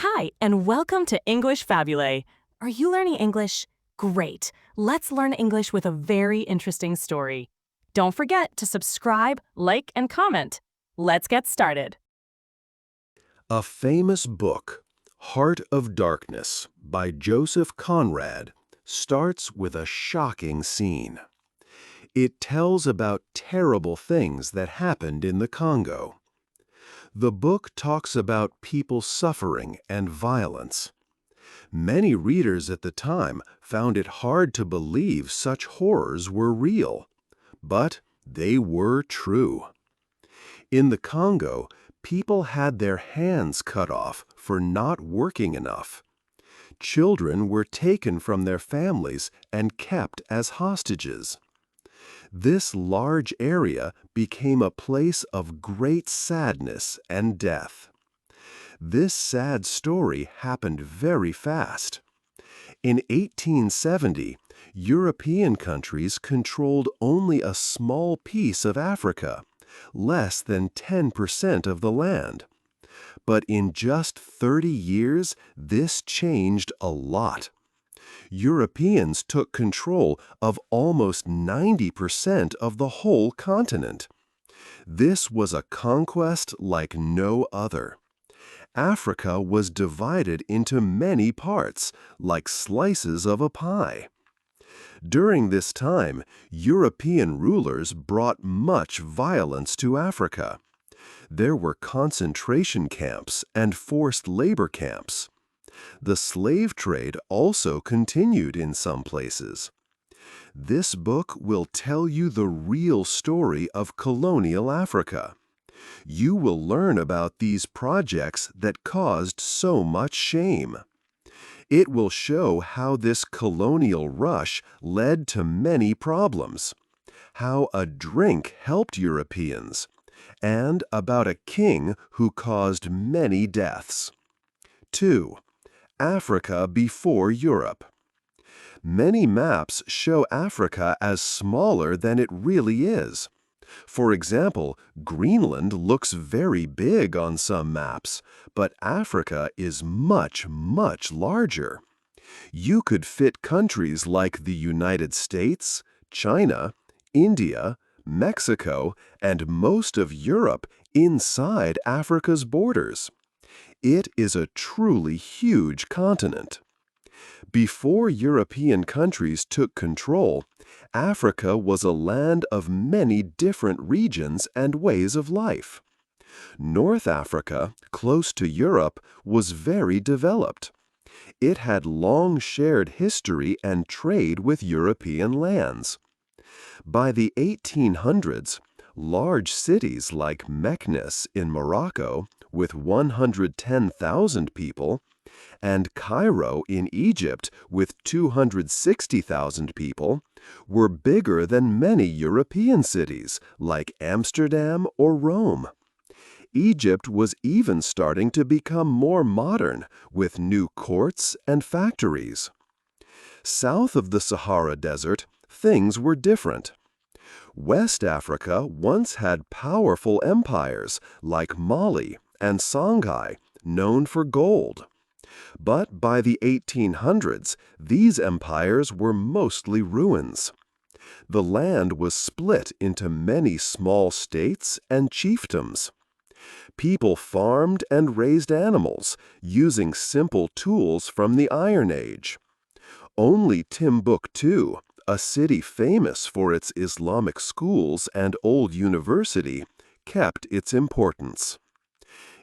Hi, and welcome to English-Fabule. Are you learning English? Great. Let's learn English with a very interesting story. Don't forget to subscribe, like, and comment. Let's get started. A famous book, Heart of Darkness, by Joseph Conrad, starts with a shocking scene. It tells about terrible things that happened in the Congo. The book talks about people suffering and violence. Many readers at the time found it hard to believe such horrors were real, but they were true. In the Congo, people had their hands cut off for not working enough. Children were taken from their families and kept as hostages. This large area became a place of great sadness and death. This sad story happened very fast. In 1870, European countries controlled only a small piece of Africa, less than 10% of the land. But in just 30 years, this changed a lot. Europeans took control of almost 90% of the whole continent. This was a conquest like no other. Africa was divided into many parts, like slices of a pie. During this time, European rulers brought much violence to Africa. There were concentration camps and forced labor camps. The slave trade also continued in some places. This book will tell you the real story of colonial Africa. You will learn about these projects that caused so much shame. It will show how this colonial rush led to many problems, how a drink helped Europeans, and about a king who caused many deaths. 2. Africa before Europe. Many maps show Africa as smaller than it really is. For example, Greenland looks very big on some maps, but Africa is much, much larger. You could fit countries like the United States, China, India, Mexico, and most of Europe inside Africa's borders. It is a truly huge continent. Before European countries took control, Africa was a land of many different regions and ways of life. North Africa, close to Europe, was very developed. It had long shared history and trade with European lands. By the 1800s, large cities like Meknes in Morocco, with 110,000 people, and Cairo in Egypt, with 260,000 people, were bigger than many European cities, like Amsterdam or Rome. Egypt was even starting to become more modern, with new courts and factories. South of the Sahara Desert, things were different. West Africa once had powerful empires, like Mali and Songhai, known for gold. But by the 1800s, these empires were mostly ruins. The land was split into many small states and chiefdoms. People farmed and raised animals, using simple tools from the Iron Age. Only Timbuktu, a city famous for its Islamic schools and old university, kept its importance.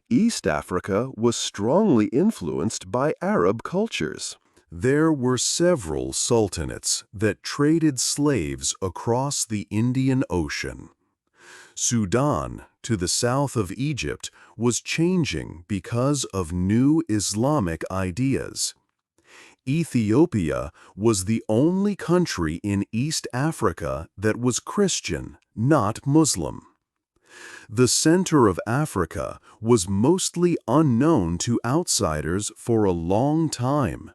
East Africa was strongly influenced by Arab cultures. There were several sultanates that traded slaves across the Indian Ocean. Sudan, to the south of Egypt, was changing because of new Islamic ideas. Ethiopia was the only country in East Africa that was Christian, not Muslim. The center of Africa was mostly unknown to outsiders for a long time.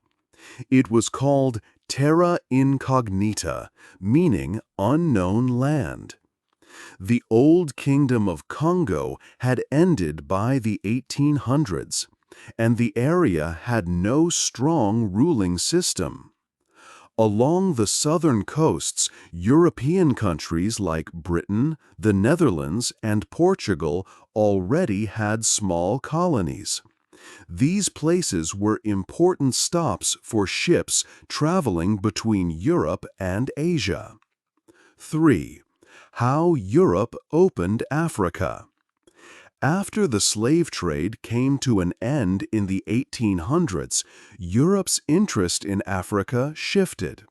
It was called terra incognita, meaning unknown land. The Old Kingdom of Congo had ended by the 1800s. and the area had no strong ruling system. Along the southern coasts, European countries like Britain, the Netherlands, and Portugal already had small colonies. These places were important stops for ships traveling between Europe and Asia. 3. How Europe opened Africa. After the slave trade came to an end in the 1800s, Europe's interest in Africa shifted.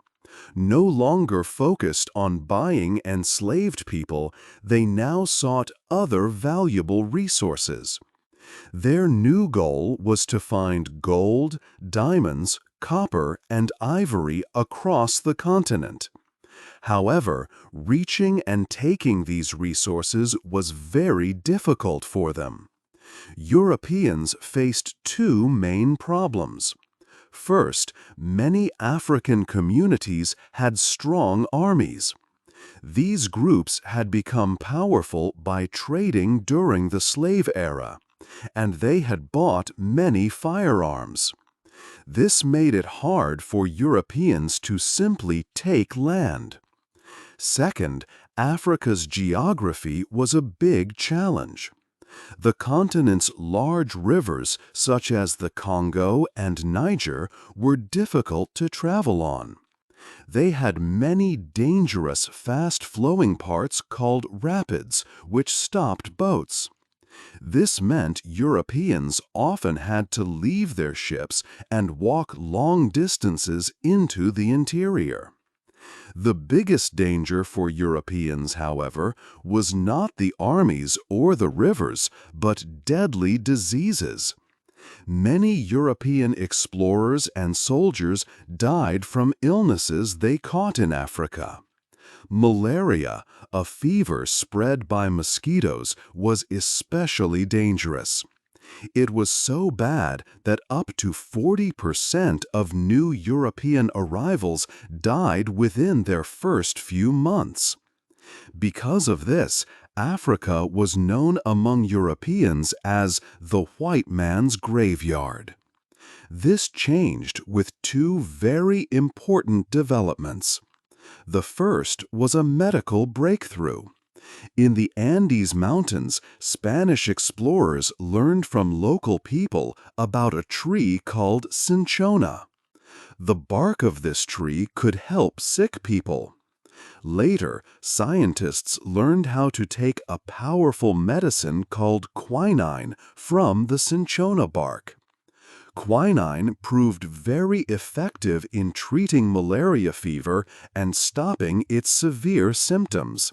No longer focused on buying enslaved people, they now sought other valuable resources. Their new goal was to find gold, diamonds, copper, and ivory across the continent. However, reaching and taking these resources was very difficult for them. Europeans faced two main problems. First, many African communities had strong armies. These groups had become powerful by trading during the slave era, and they had bought many firearms. This made it hard for Europeans to simply take land. Second, Africa's geography was a big challenge. The continent's large rivers, such as the Congo and Niger, were difficult to travel on. They had many dangerous, fast-flowing parts called rapids, which stopped boats. This meant Europeans often had to leave their ships and walk long distances into the interior. The biggest danger for Europeans, however, was not the armies or the rivers, but deadly diseases. Many European explorers and soldiers died from illnesses they caught in Africa. Malaria, a fever spread by mosquitoes, was especially dangerous. It was so bad that up to 40% of new European arrivals died within their first few months. Because of this, Africa was known among Europeans as the white man's graveyard. This changed with two very important developments. The first was a medical breakthrough. In the Andes Mountains, Spanish explorers learned from local people about a tree called cinchona. The bark of this tree could help sick people. Later, scientists learned how to take a powerful medicine called quinine from the cinchona bark. Quinine proved very effective in treating malaria fever and stopping its severe symptoms.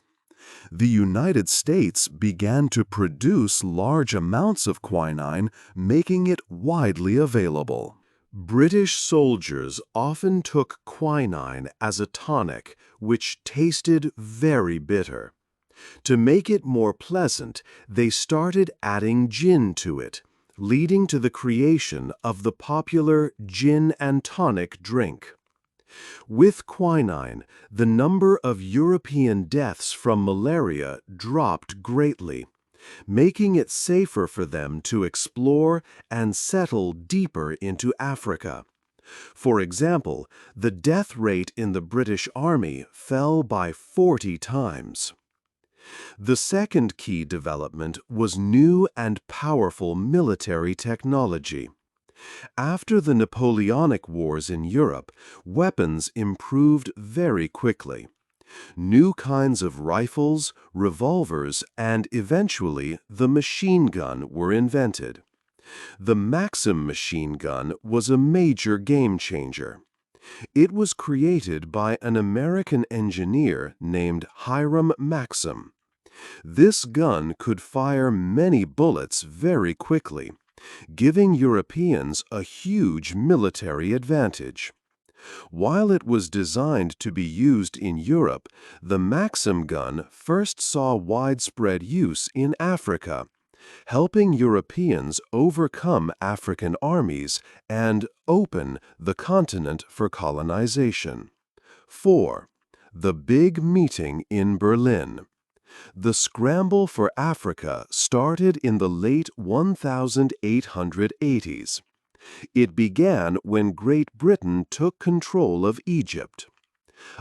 The United States began to produce large amounts of quinine, making it widely available. British soldiers often took quinine as a tonic, which tasted very bitter. To make it more pleasant, they started adding gin to it, leading to the creation of the popular gin and tonic drink. With quinine, the number of European deaths from malaria dropped greatly, making it safer for them to explore and settle deeper into Africa. For example, the death rate in the British Army fell by 40 times. The second key development was new and powerful military technology. After the Napoleonic Wars in Europe, weapons improved very quickly. New kinds of rifles, revolvers, and eventually the machine gun were invented. The Maxim machine gun was a major game changer. It was created by an American engineer named Hiram Maxim. This gun could fire many bullets very quickly, giving Europeans a huge military advantage. While it was designed to be used in Europe, the Maxim gun first saw widespread use in Africa, helping Europeans overcome African armies and open the continent for colonization. 4. The Big Meeting in Berlin. The scramble for Africa started in the late 1880s. It began when Great Britain took control of Egypt.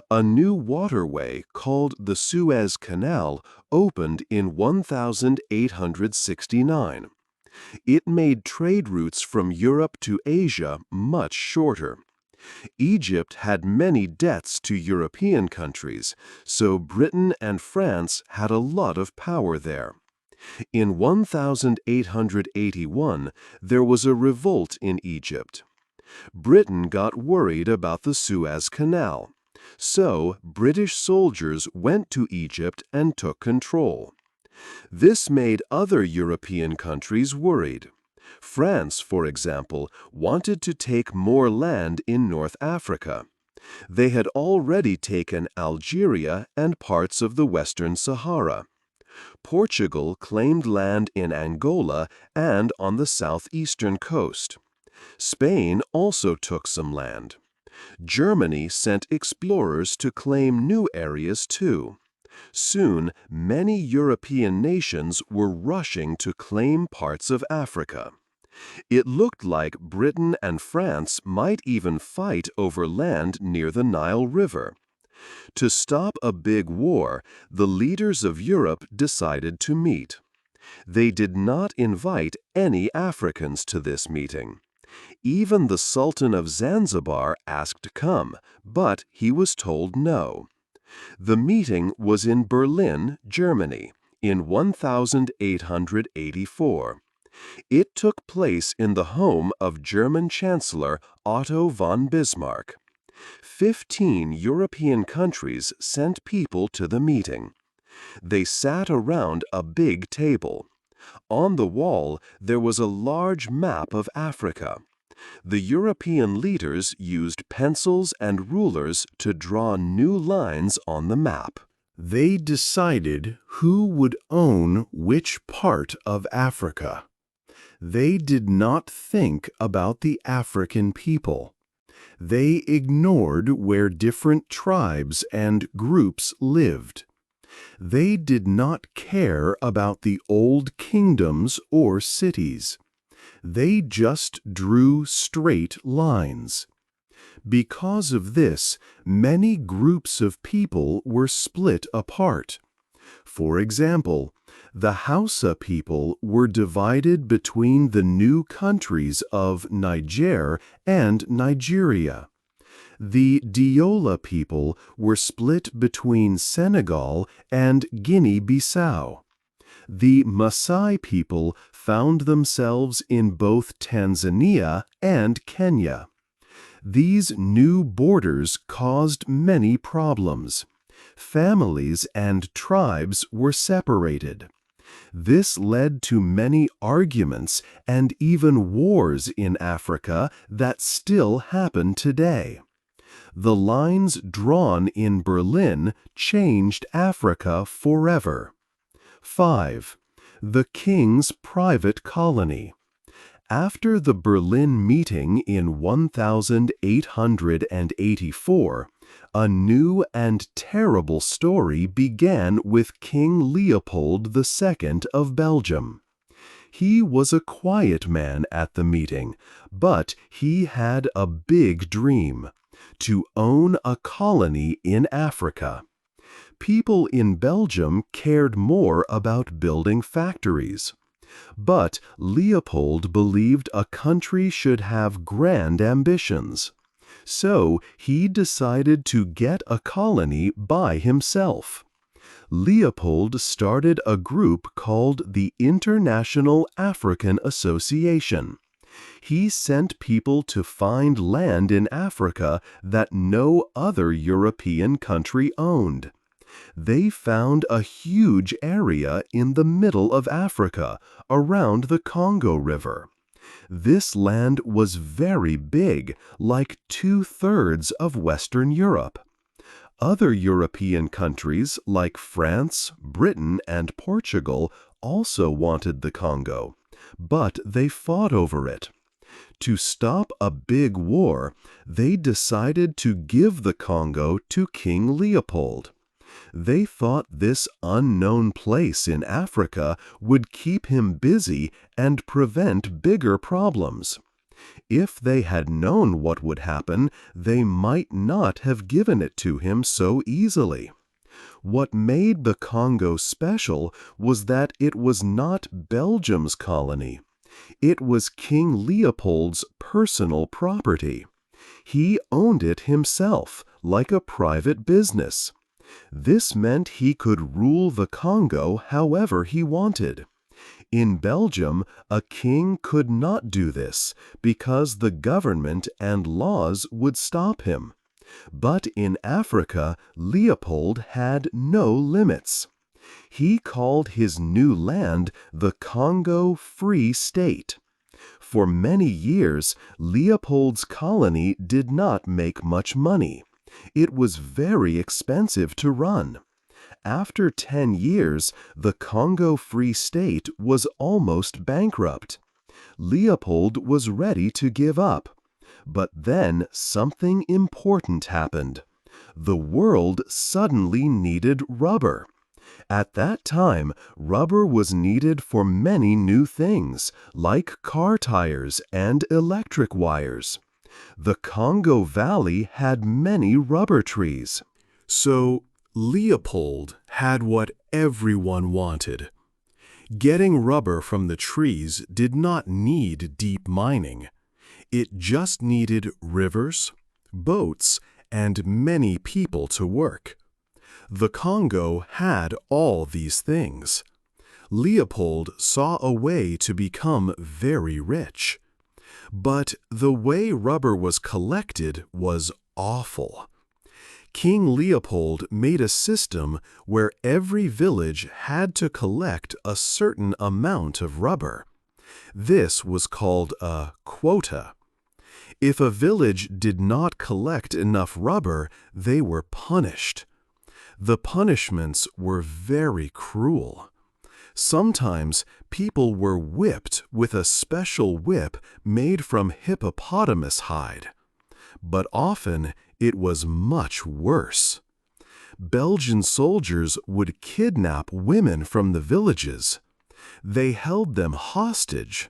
A new waterway called the Suez Canal opened in 1869. It made trade routes from Europe to Asia much shorter. Egypt had many debts to European countries, so Britain and France had a lot of power there. In 1881, there was a revolt in Egypt. Britain got worried about the Suez Canal, so British soldiers went to Egypt and took control. This made other European countries worried. France, for example, wanted to take more land in North Africa. They had already taken Algeria and parts of the Western Sahara. Portugal claimed land in Angola and on the southeastern coast. Spain also took some land. Germany sent explorers to claim new areas too. Soon, many European nations were rushing to claim parts of Africa. It looked like Britain and France might even fight over land near the Nile River. To stop a big war, the leaders of Europe decided to meet. They did not invite any Africans to this meeting. Even the Sultan of Zanzibar asked to come, but he was told no. The meeting was in Berlin, Germany, in 1884. It took place in the home of German Chancellor Otto von Bismarck. 15 European countries sent people to the meeting. They sat around a big table. On the wall, there was a large map of Africa. The European leaders used pencils and rulers to draw new lines on the map. They decided who would own which part of Africa. They did not think about the African people. They ignored where different tribes and groups lived. They did not care about the old kingdoms or cities. They just drew straight lines. Because of this, many groups of people were split apart. For example, the Hausa people were divided between the new countries of Niger and Nigeria. The Diola people were split between Senegal and Guinea-Bissau. The Maasai people found themselves in both Tanzania and Kenya. These new borders caused many problems. Families and tribes were separated. This led to many arguments and even wars in Africa that still happen today. The lines drawn in Berlin changed Africa forever. 5. The King's Private Colony. After the Berlin meeting in 1884, a new and terrible story began with King Leopold II of Belgium. He was a quiet man at the meeting, but he had a big dream: to own a colony in Africa. People in Belgium cared more about building factories. But Leopold believed a country should have grand ambitions. So he decided to get a colony by himself. Leopold started a group called the International African Association. He sent people to find land in Africa that no other European country owned. They found a huge area in the middle of Africa, around the Congo River. This land was very big, like 2/3 of Western Europe. Other European countries like France, Britain, and Portugal also wanted the Congo, but they fought over it. To stop a big war, they decided to give the Congo to King Leopold. They thought this unknown place in Africa would keep him busy and prevent bigger problems. If they had known what would happen, they might not have given it to him so easily. What made the Congo special was that it was not Belgium's colony. It was King Leopold's personal property. He owned it himself, like a private business. This meant he could rule the Congo however he wanted. In Belgium, a king could not do this because the government and laws would stop him. But in Africa, Leopold had no limits. He called his new land the Congo Free State. For many years, Leopold's colony did not make much money. It was very expensive to run. After 10 years, the Congo Free State was almost bankrupt. Leopold was ready to give up. But then something important happened. The world suddenly needed rubber. At that time, rubber was needed for many new things, like car tires and electric wires. The Congo Valley had many rubber trees. So Leopold had what everyone wanted. Getting rubber from the trees did not need deep mining. It just needed rivers, boats, and many people to work. The Congo had all these things. Leopold saw a way to become very rich. But the way rubber was collected was awful. King Leopold made a system where every village had to collect a certain amount of rubber. This was called a quota. If a village did not collect enough rubber, they were punished. The punishments were very cruel. Sometimes people were whipped with a special whip made from hippopotamus hide. But often it was much worse. Belgian soldiers would kidnap women from the villages. They held them hostage.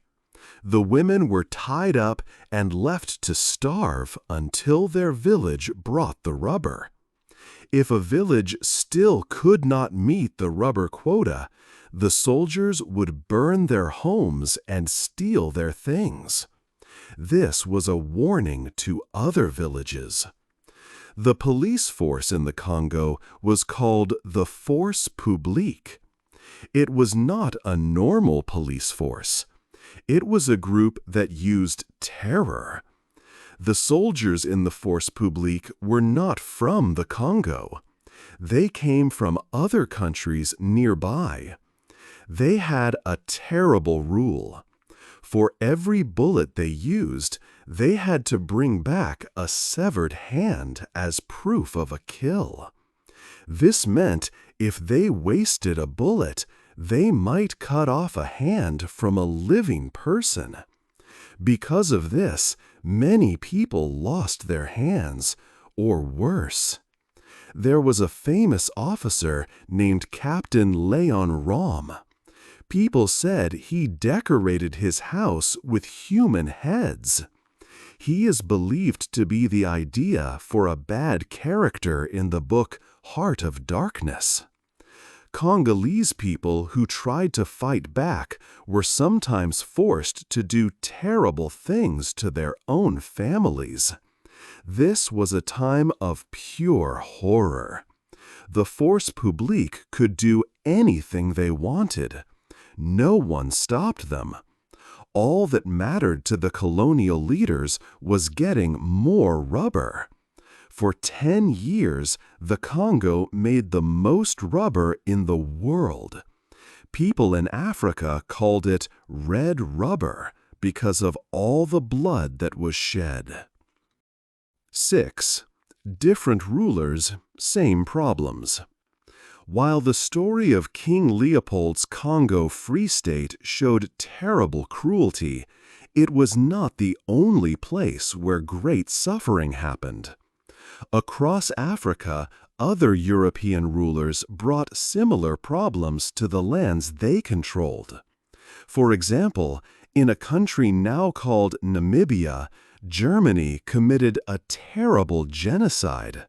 The women were tied up and left to starve until their village brought the rubber. If a village still could not meet the rubber quota, the soldiers would burn their homes and steal their things. This was a warning to other villages. The police force in the Congo was called the Force Publique. It was not a normal police force. It was a group that used terror. The soldiers in the Force Publique were not from the Congo. They came from other countries nearby. They had a terrible rule. For every bullet they used, they had to bring back a severed hand as proof of a kill. This meant if they wasted a bullet, they might cut off a hand from a living person. Because of this, many people lost their hands, or worse. There was a famous officer named Captain Leon Rom. People said he decorated his house with human heads. He is believed to be the idea for a bad character in the book Heart of Darkness. Congolese people who tried to fight back were sometimes forced to do terrible things to their own families. This was a time of pure horror. The Force Publique could do anything they wanted. No one stopped them. All that mattered to the colonial leaders was getting more rubber. For 10 years, the Congo made the most rubber in the world. People in Africa called it red rubber because of all the blood that was shed. 6. Different rulers, same problems. While the story of King Leopold's Congo Free State showed terrible cruelty, it was not the only place where great suffering happened. Across Africa, other European rulers brought similar problems to the lands they controlled. For example, in a country now called Namibia, Germany committed a terrible genocide.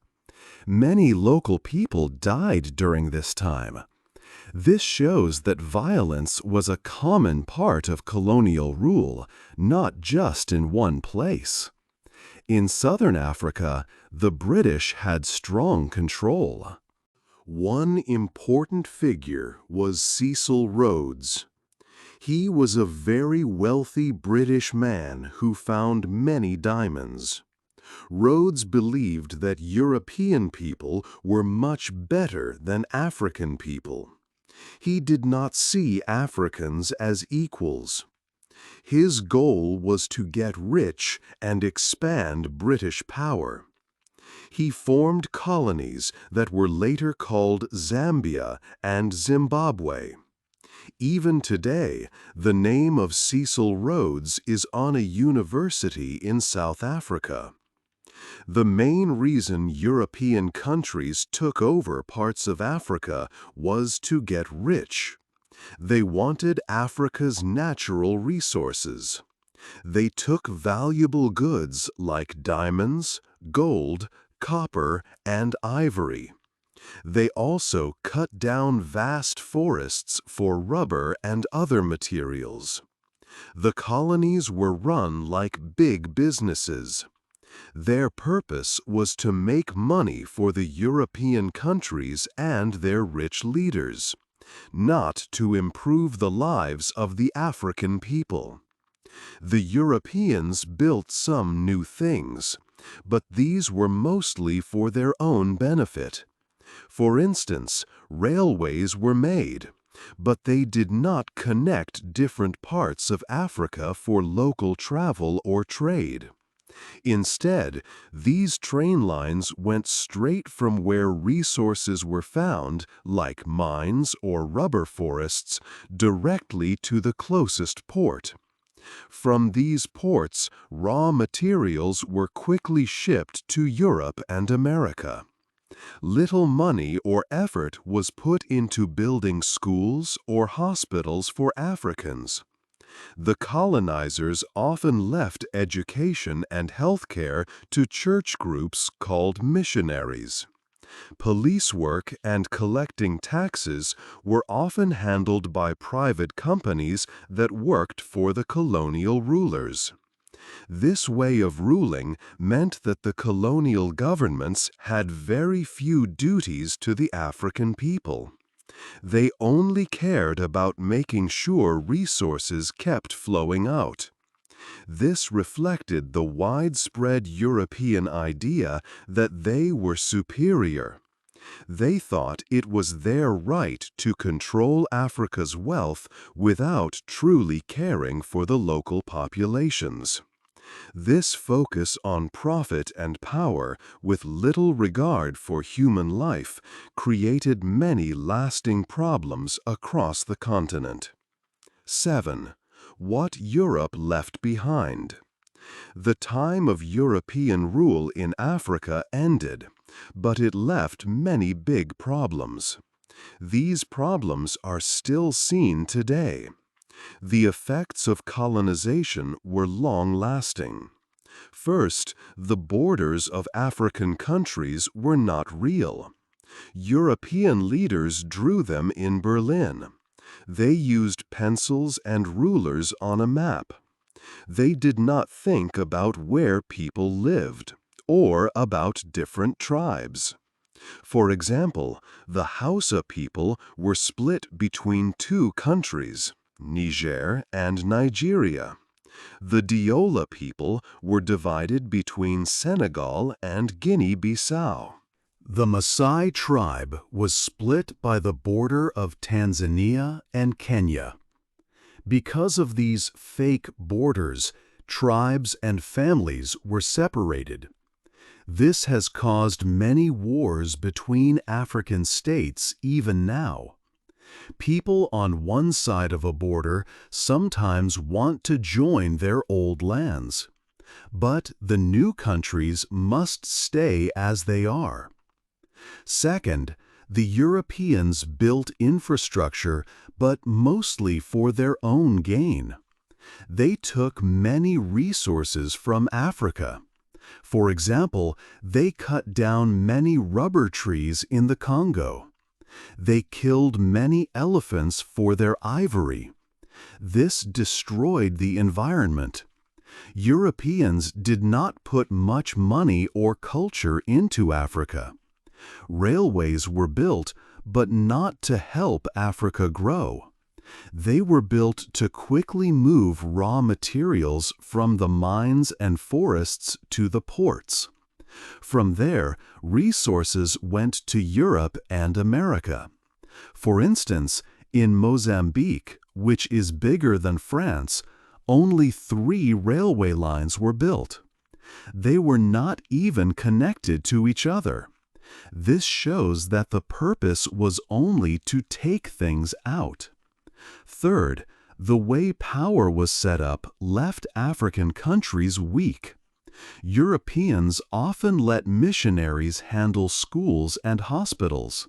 Many local people died during this time. This shows that violence was a common part of colonial rule, not just in one place. In southern Africa, the British had strong control. One important figure was Cecil Rhodes. He was a very wealthy British man who found many diamonds. Rhodes believed that European people were much better than African people. He did not see Africans as equals. His goal was to get rich and expand British power. He formed colonies that were later called Zambia and Zimbabwe. Even today, the name of Cecil Rhodes is on a university in South Africa. The main reason European countries took over parts of Africa was to get rich. They wanted Africa's natural resources. They took valuable goods like diamonds, gold, copper, and ivory. They also cut down vast forests for rubber and other materials. The colonies were run like big businesses. Their purpose was to make money for the European countries and their rich leaders, not to improve the lives of the African people. The Europeans built some new things, but these were mostly for their own benefit. For instance, railways were made, but they did not connect different parts of Africa for local travel or trade. Instead, these train lines went straight from where resources were found, like mines or rubber forests, directly to the closest port. From these ports, raw materials were quickly shipped to Europe and America. Little money or effort was put into building schools or hospitals for Africans. The colonizers often left education and healthcare to church groups called missionaries. Police work and collecting taxes were often handled by private companies that worked for the colonial rulers. This way of ruling meant that the colonial governments had very few duties to the African people. They only cared about making sure resources kept flowing out. This reflected the widespread European idea that they were superior. They thought it was their right to control Africa's wealth without truly caring for the local populations. This focus on profit and power, with little regard for human life, created many lasting problems across the continent. 7. What Europe left behind. The time of European rule in Africa ended, but it left many big problems. These problems are still seen today. The effects of colonization were long-lasting. First, the borders of African countries were not real. European leaders drew them in Berlin. They used pencils and rulers on a map. They did not think about where people lived, or about different tribes. For example, the Hausa people were split between two countries, Niger and Nigeria. The Diola people were divided between Senegal and Guinea-Bissau. The Maasai tribe was split by the border of Tanzania and Kenya. Because of these fake borders, tribes and families were separated. This has caused many wars between African states even now. People on one side of a border sometimes want to join their old lands. But the new countries must stay as they are. Second, the Europeans built infrastructure, but mostly for their own gain. They took many resources from Africa. For example, they cut down many rubber trees in the Congo. They killed many elephants for their ivory. This destroyed the environment. Europeans did not put much money or culture into Africa. Railways were built, but not to help Africa grow. They were built to quickly move raw materials from the mines and forests to the ports. From there, resources went to Europe and America. For instance, in Mozambique, which is bigger than France, only 3 railway lines were built. They were not even connected to each other. This shows that the purpose was only to take things out. Third, the way power was set up left African countries weak. Europeans often let missionaries handle schools and hospitals.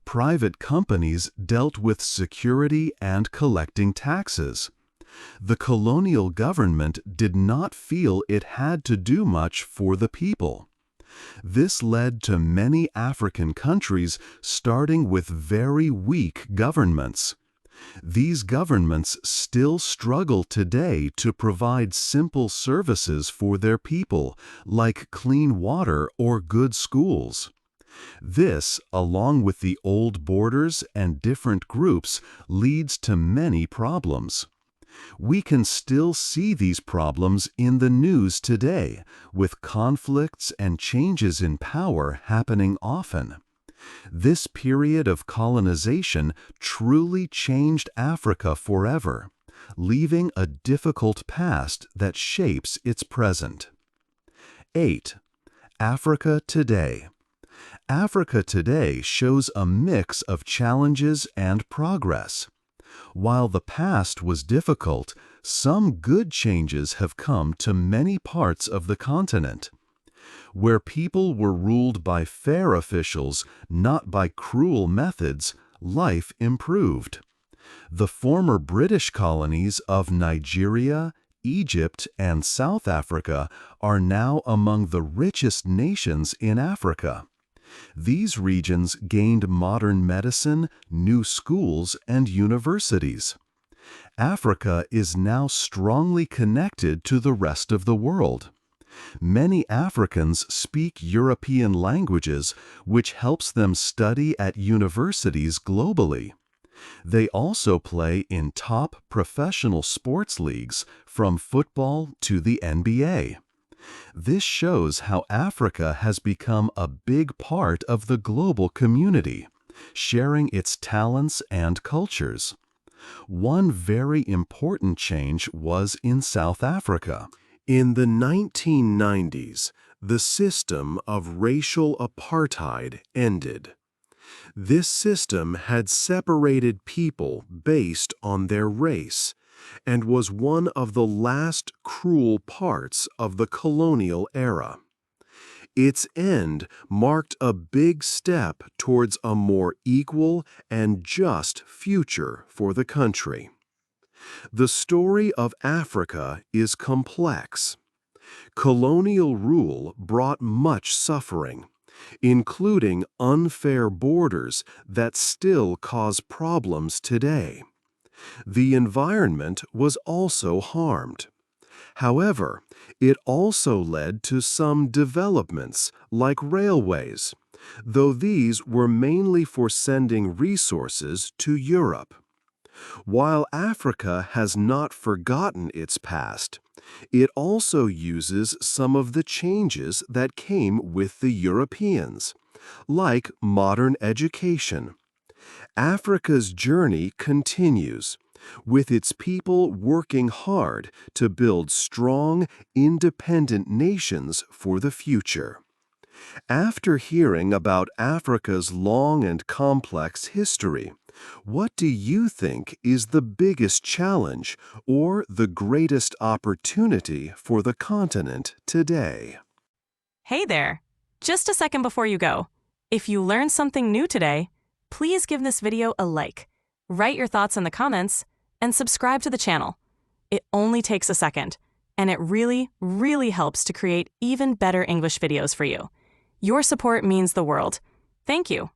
Private companies dealt with security and collecting taxes. The colonial government did not feel it had to do much for the people. This led to many African countries starting with very weak governments. These governments still struggle today to provide simple services for their people, like clean water or good schools. This, along with the old borders and different groups, leads to many problems. We can still see these problems in the news today, with conflicts and changes in power happening often. This period of colonization truly changed Africa forever, leaving a difficult past that shapes its present. 8. Africa today. Africa today shows a mix of challenges and progress. While the past was difficult, some good changes have come to many parts of the continent. Where people were ruled by fair officials, not by cruel methods, life improved. The former British colonies of Nigeria, Egypt, and South Africa are now among the richest nations in Africa. These regions gained modern medicine, new schools, and universities. Africa is now strongly connected to the rest of the world. Many Africans speak European languages, which helps them study at universities globally. They also play in top professional sports leagues, from football to the NBA. This shows how Africa has become a big part of the global community, sharing its talents and cultures. One very important change was in South Africa. In the 1990s, the system of racial apartheid ended. This system had separated people based on their race and was one of the last cruel parts of the colonial era. Its end marked a big step towards a more equal and just future for the country. The story of Africa is complex. Colonial rule brought much suffering, including unfair borders that still cause problems today. The environment was also harmed. However, it also led to some developments, like railways, though these were mainly for sending resources to Europe. While Africa has not forgotten its past, it also uses some of the changes that came with the Europeans, like modern education. Africa's journey continues, with its people working hard to build strong, independent nations for the future. After hearing about Africa's long and complex history, What do you think is the biggest challenge or the greatest opportunity for the continent today? Hey there! Just a second before you go. If you learned something new today, please give this video a like, write your thoughts in the comments, and subscribe to the channel. It only takes a second, and it really, really helps to create even better English videos for you. Your support means the world. Thank you.